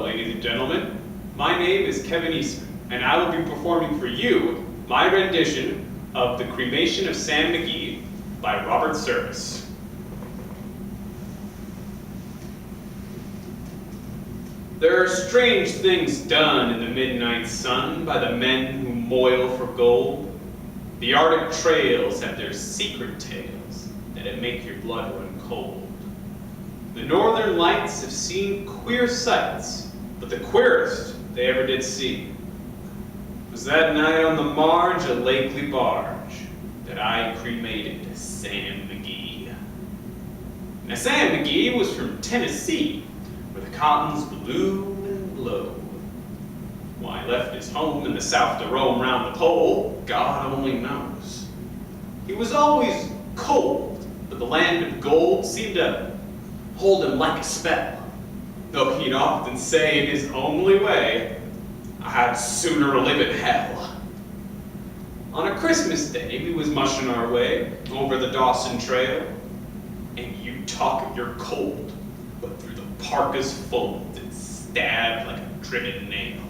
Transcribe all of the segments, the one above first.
ladies and gentlemen. My name is Kevin Eastman, and I will be performing for you my rendition of The Cremation of Sam Magee by Robert Service. There are strange things done in the midnight sun by the men who moil for gold. The Arctic trails have their secret tales that make your blood run cold. The northern lights have seen queer sights, but the queerest they ever did see was that night on the marge of Lakely Barge that I cremated Sam Magee. Now Sam Magee was from Tennessee, where the cotton's blue and low. Why he left his home in the south to roam round the pole, God only knows. He was always cold, but the land of gold seemed to hold him like a spell. Though he'd often say in his homely way, I'd sooner live in hell. On a Christmas day, we was mushing our way over the Dawson Trail, and you talk of your cold, but through the parka's folds it stabbed like a driven nail.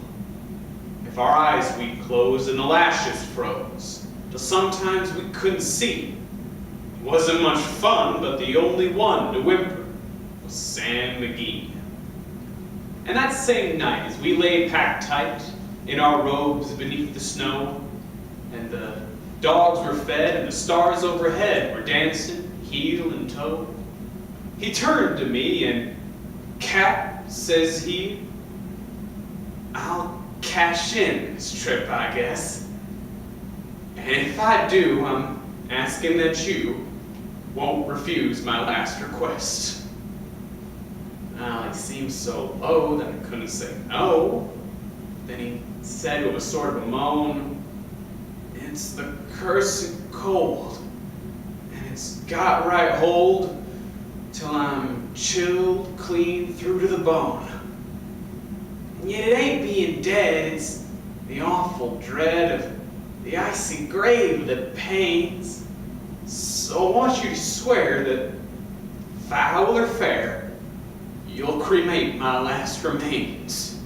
If our eyes we'd closed and the lashes froze, till sometimes we couldn't see. It wasn't much fun, but the only one to whimper was Sam Magee. And that same night, as we lay packed tight in our robes beneath the snow, and the dogs were fed and the stars overhead were dancing heel and toe, he turned to me and, Cap, says he, I'll cash in this trip, I guess. And if I do, I'm asking that you won't refuse my last request. Well, he seemed so low that I couldn't say no. Then he said with a sort of a moan, it's the cursed cold, and it's got right hold till I'm chilled clean through to the bone. And yet it ain't being dead, it's the awful dread of the icy grave that pains. So I want you to swear that, foul or fair, you'll cremate my last remains.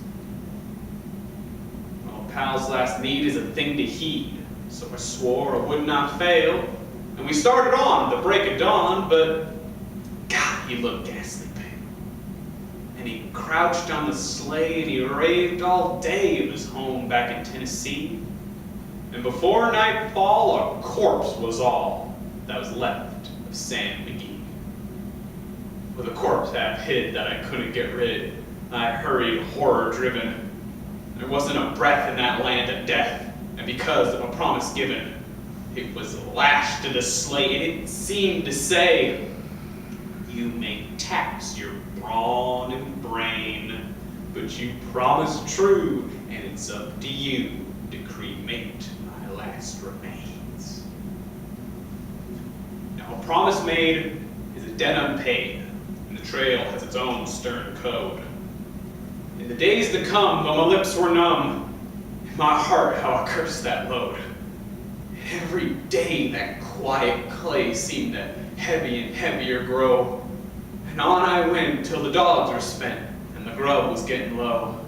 Well, pal's last need is a thing to heed, so I swore I would not fail. And we started on at the break of dawn, but God, he looked ghastly pale. And he crouched on the sleigh and he raved all day of his home back in Tennessee. And before nightfall, a corpse was all that was left of Sam Magee. With a corpse half hid that I couldn't get rid, I hurried horror-driven. There wasn't a breath in that land of death, and because of a promise given, it was lashed to the sleigh, and it seemed to say, you may tax your brawn and brain, but you promised true, and it's up to you to cremate my last remains. Now, a promise made is a debt unpaid. The trail has its own stern code. In the days to come, though my lips were numb, in my heart how I cursed that load. Every day that quiet clay seemed to heavy and heavier grow, and on I went till the dogs were spent and the grub was getting low.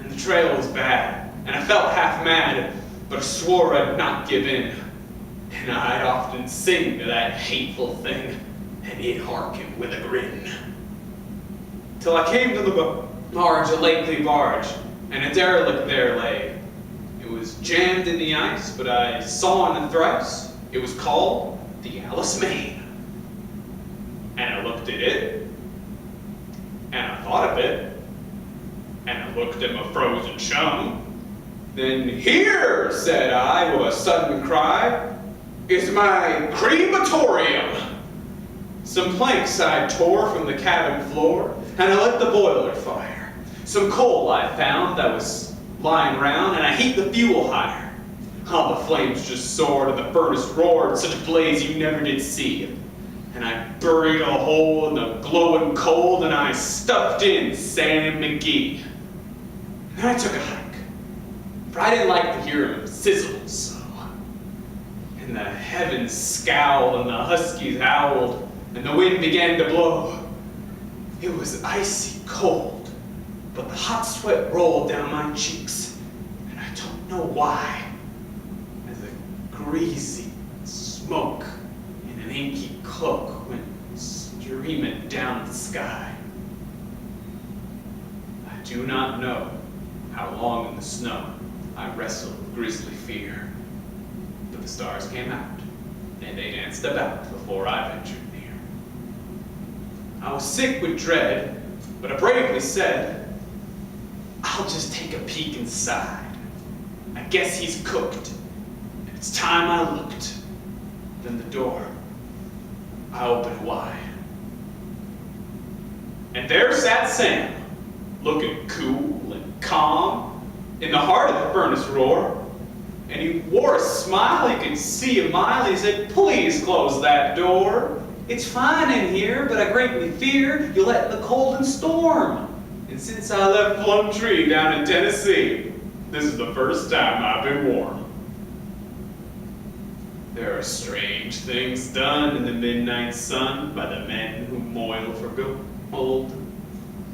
And the trail was bad, and I felt half mad, but I swore I'd not give in. And I'd often sing to that hateful thing, and he'd hearken with a grin. Till I came to the marge of Lakely Barge, and a derelict there lay. It was jammed in the ice, but I saw in it thrice. It was called the Alice Main. And I looked at it, and I thought of it, and I looked at my frozen chum. Then here, said I with a sudden cry, is my crematorium. Some planks I tore from the cabin floor, and I lit the boiler fire. Some coal I found that was lying round, and I heaped the fuel higher. All the flames just soared, and the furnace roared, such a blaze you never did see. And I buried a hole in the glowing cold, and I stuffed in Sam Magee. And then I took a hike, for I didn't like to hear him sizzle so. And the heavens scowled, and the huskies howled, and the wind began to blow. It was icy cold, but the hot sweat rolled down my cheeks, and I don't know why, as a greasy smoke in an inky cloak went streaming down the sky. I do not know how long in the snow I wrestled with grisly fear, but the stars came out, and they danced about before I ventured near. I was sick with dread, but I bravely said, I'll just take a peek inside. I guess he's cooked, and it's time I looked. Then the door, I opened wide. And there sat Sam, looking cool and calm, in the heart of the furnace roar. And he wore a smile you could see a mile. He said, please close that door. It's fine in here, but I greatly fear you'll let in the cold and storm. And since I left Plum Tree down in Tennessee, this is the first time I've been warm. There are strange things done in the midnight sun by the men who moil for gold.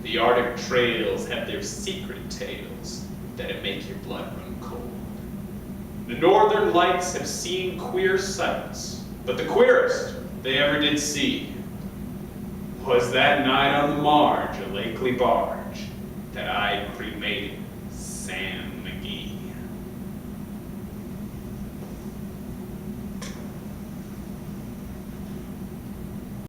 The Arctic trails have their secret tales that'd make your blood run cold. The northern lights have seen queer sights, but the queerest they ever did see was that night on the marge of Lakely Barge that I cremated Sam